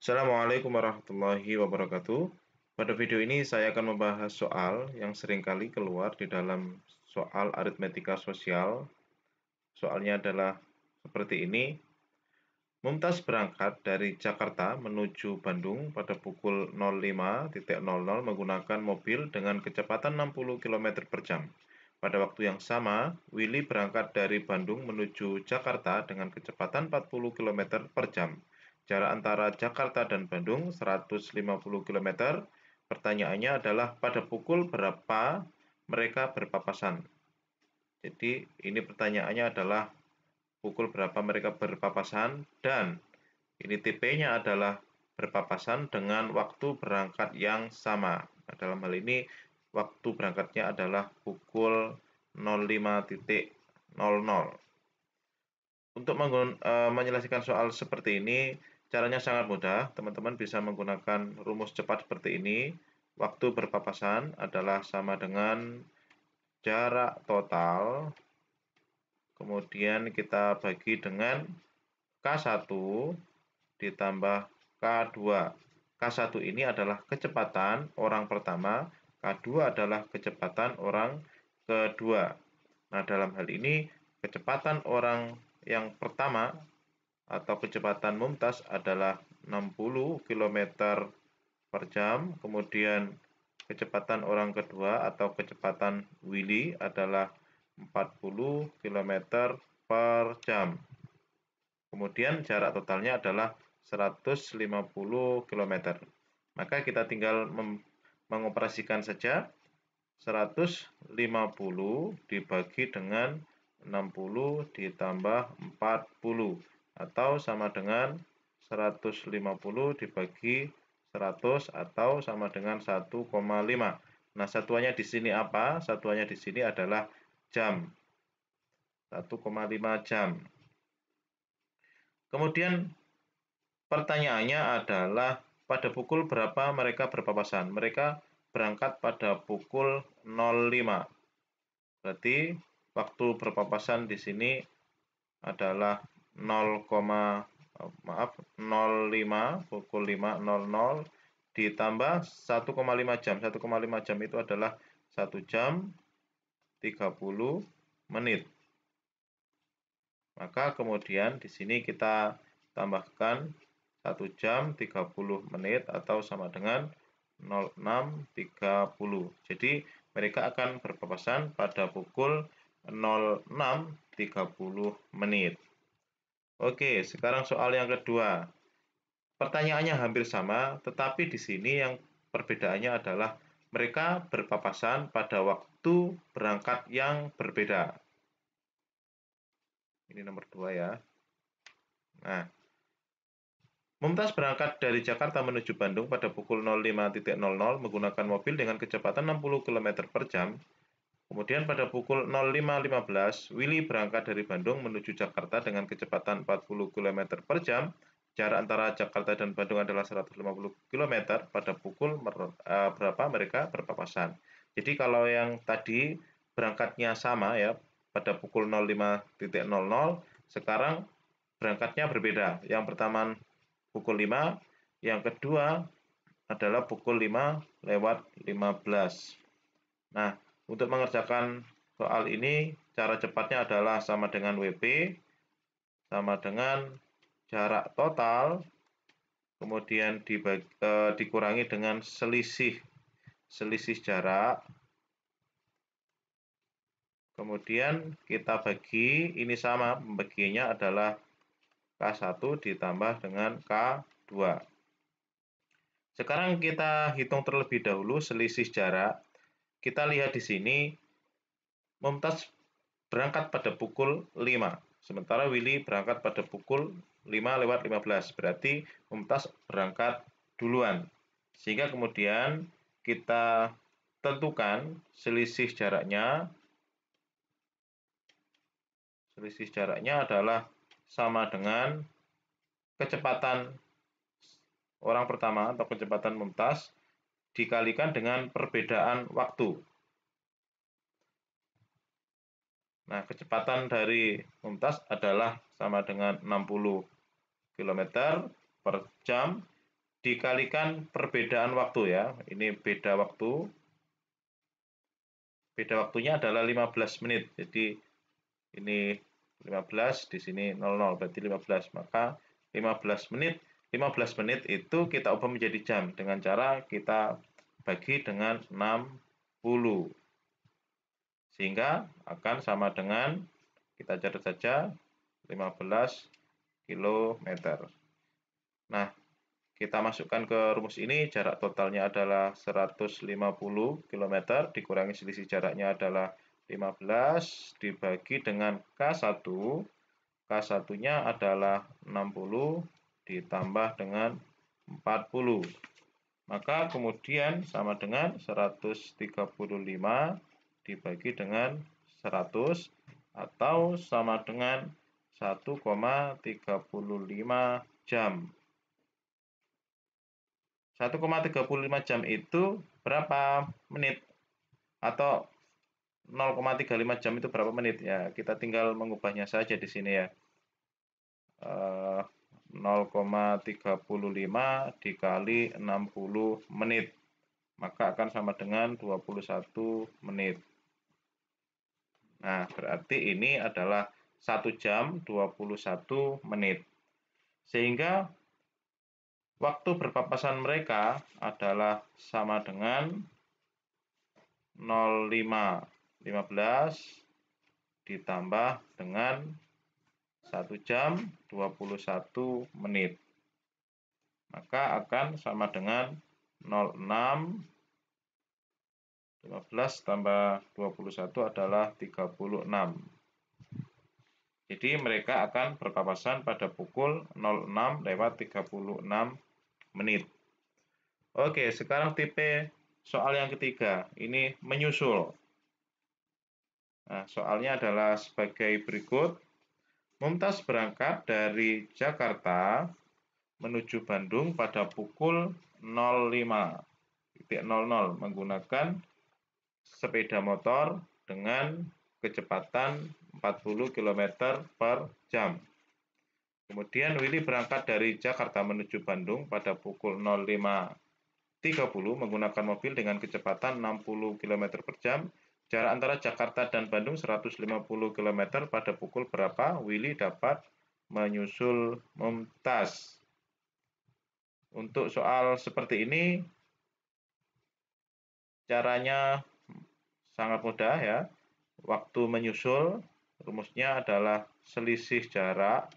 Assalamualaikum warahmatullahi wabarakatuh. Pada video ini saya akan membahas soal yang seringkali keluar di dalam soal aritmetika sosial. Soalnya adalah seperti ini. Mumtaz berangkat dari Jakarta menuju Bandung pada pukul 05.00 menggunakan mobil dengan kecepatan 60 km per jam. Pada waktu yang sama, Willy berangkat dari Bandung menuju Jakarta dengan kecepatan 40 km per jam. Jarak antara Jakarta dan Bandung 150 km. Pertanyaannya adalah pada pukul berapa mereka berpapasan. Jadi ini pertanyaannya adalah pukul berapa mereka berpapasan dan ini TP-nya adalah berpapasan dengan waktu berangkat yang sama. Nah, dalam hal ini waktu berangkatnya adalah pukul 05.00. Untuk menyelesaikan soal seperti ini, caranya sangat mudah. Teman-teman bisa menggunakan rumus cepat seperti ini. Waktu berpapasan adalah sama dengan jarak total, kemudian kita bagi dengan K1 ditambah K2. K1 ini adalah kecepatan orang pertama, K2 adalah kecepatan orang kedua. Nah, dalam hal ini kecepatan orang yang pertama atau kecepatan Mumtaz adalah 60 km per jam, kemudian kecepatan orang kedua atau kecepatan Willy adalah 40 km per jam. Kemudian jarak totalnya adalah 150 km. Maka kita tinggal mengoperasikan saja 150 dibagi dengan 60 ditambah 40 atau sama dengan 150 dibagi 100 atau sama dengan 1,5. Nah, satuannya di sini apa? Satuannya di sini adalah jam. 1,5 jam. Kemudian pertanyaannya adalah pada pukul berapa mereka berpapasan? Mereka berangkat pada pukul 05. Berarti waktu berpapasan di sini adalah 05 pukul 5.00 ditambah 1,5 jam. 1,5 jam itu adalah 1 jam 30 menit. Maka kemudian di sini kita tambahkan 1 jam 30 menit atau sama dengan 06.30. Jadi mereka akan berpapasan pada pukul 06.30 menit. Oke, sekarang soal yang kedua. Pertanyaannya hampir sama, tetapi di sini yang perbedaannya adalah mereka berpapasan pada waktu berangkat yang berbeda. Ini nomor 2 ya. Nah, Mumtaz berangkat dari Jakarta menuju Bandung pada pukul 05.00 menggunakan mobil dengan kecepatan 60 km per jam. Kemudian pada pukul 05.15, Willy berangkat dari Bandung menuju Jakarta dengan kecepatan 40 km per jam. Jarak antara Jakarta dan Bandung adalah 150 km. Pada pukul berapa mereka berpapasan. Jadi kalau yang tadi berangkatnya sama ya, pada pukul 05.00, sekarang berangkatnya berbeda. Yang pertama pukul 5, yang kedua adalah pukul 5:15. Nah, untuk mengerjakan soal ini, cara cepatnya adalah sama dengan WP, sama dengan jarak total, kemudian dikurangi dengan selisih jarak, kemudian kita bagi, ini sama, pembagiannya adalah K1 ditambah dengan K2. Sekarang kita hitung terlebih dahulu selisih jarak. Kita lihat di sini, Mumtaz berangkat pada pukul 5, sementara Willy berangkat pada pukul 5:15. Berarti Mumtaz berangkat duluan. Sehingga kemudian kita tentukan selisih jaraknya. Selisih jaraknya adalah sama dengan kecepatan orang pertama atau kecepatan Mumtaz dikalikan dengan perbedaan waktu. Nah, kecepatan dari Mumtaz adalah sama dengan 60 km per jam, dikalikan perbedaan waktu ya. Ini beda waktu. Beda waktunya adalah 15 menit. Jadi ini 15, di sini 00, berarti 15. Maka 15 menit, 15 menit itu kita ubah menjadi jam dengan cara kita bagi dengan 60. Sehingga akan sama dengan, kita catat saja, 15 km. Nah, kita masukkan ke rumus ini, jarak totalnya adalah 150 km, dikurangi selisih jaraknya adalah 15, dibagi dengan K1, K1-nya adalah 60, ditambah dengan 40. Maka kemudian sama dengan 135 dibagi dengan 100, atau sama dengan 1,35 jam. 1,35 jam itu berapa menit? Atau 0,35 jam itu berapa menit? Ya, kita tinggal mengubahnya saja di sini ya. 0,35 dikali 60 menit. Maka akan sama dengan 21 menit. Nah, berarti ini adalah 1 jam 21 menit. Sehingga waktu berpapasan mereka adalah sama dengan 0,15 ditambah dengan 1 jam 21 menit. Maka akan sama dengan 0,6, 15 tambah 21 adalah 36. Jadi mereka akan berpapasan pada pukul 06.36 menit. Oke, sekarang tipe soal yang ketiga. Ini menyusul. Nah, soalnya adalah sebagai berikut. Mumtaz berangkat dari Jakarta menuju Bandung pada pukul 05.00 menggunakan sepeda motor dengan kecepatan 40 km per jam. Kemudian Willy berangkat dari Jakarta menuju Bandung pada pukul 05.30 menggunakan mobil dengan kecepatan 60 km per jam. Jarak antara Jakarta dan Bandung 150 km. Pada pukul berapa Willy dapat menyusul Mumtaz? Untuk soal seperti ini, caranya sangat mudah ya. Waktu menyusul, rumusnya adalah selisih jarak.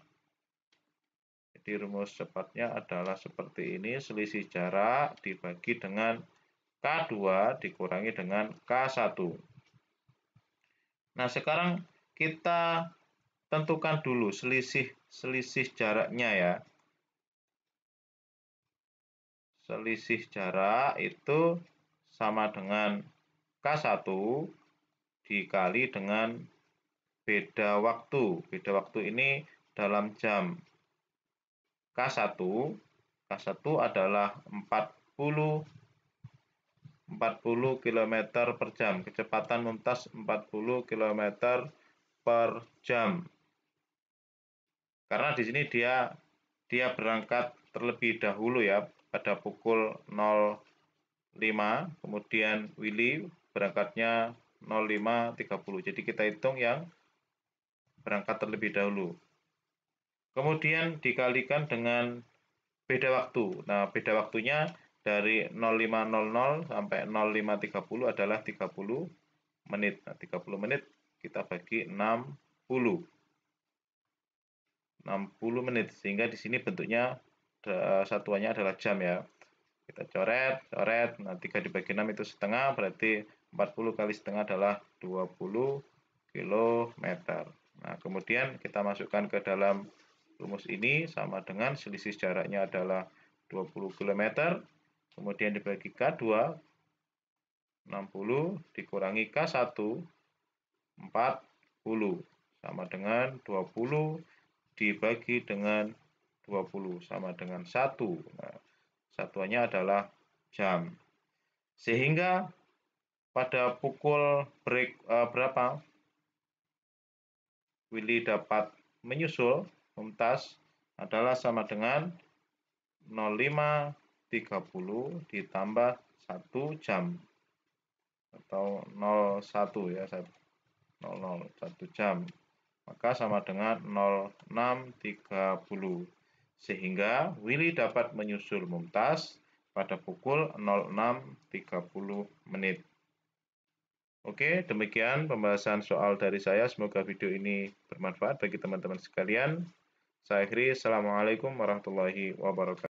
Jadi rumus cepatnya adalah seperti ini, selisih jarak dibagi dengan K2 dikurangi dengan K1. Nah, sekarang kita tentukan dulu selisih jaraknya ya. Selisih jarak itu sama dengan K1 dikali dengan beda waktu. Beda waktu ini dalam jam. K1 adalah 40 km per jam. Kecepatan Mumtaz 40 km per jam. Karena di sini dia berangkat terlebih dahulu ya pada pukul 05, kemudian Willy berangkatnya 05.30. Jadi kita hitung yang berangkat terlebih dahulu. Kemudian dikalikan dengan beda waktu. Nah, beda waktunya dari 05.00 sampai 05.30 adalah 30 menit. Nah, 30 menit kita bagi 60. 60 menit, sehingga di sini bentuknya satuannya adalah jam ya. Kita coret, nah 3 dibagi 6 itu setengah, berarti 40 kali setengah adalah 20 km. Nah, kemudian kita masukkan ke dalam rumus ini sama dengan selisih jaraknya adalah 20 km, kemudian dibagi K2, 60, dikurangi K1, 40, sama dengan 20 dibagi dengan 20, sama dengan 1. Nah, satuannya adalah jam. Sehingga pada pukul berapa Willy dapat menyusul Mumtaz adalah sama dengan 05 ditambah 1 jam atau 01 ya, 00 1 jam, maka sama dengan 06.30, sehingga Willy dapat menyusul Mumtaz pada pukul 06.30 menit. Oke, demikian pembahasan soal dari saya. Semoga video ini bermanfaat bagi teman-teman sekalian. Saya akhiri, Assalamualaikum warahmatullahi wabarakatuh.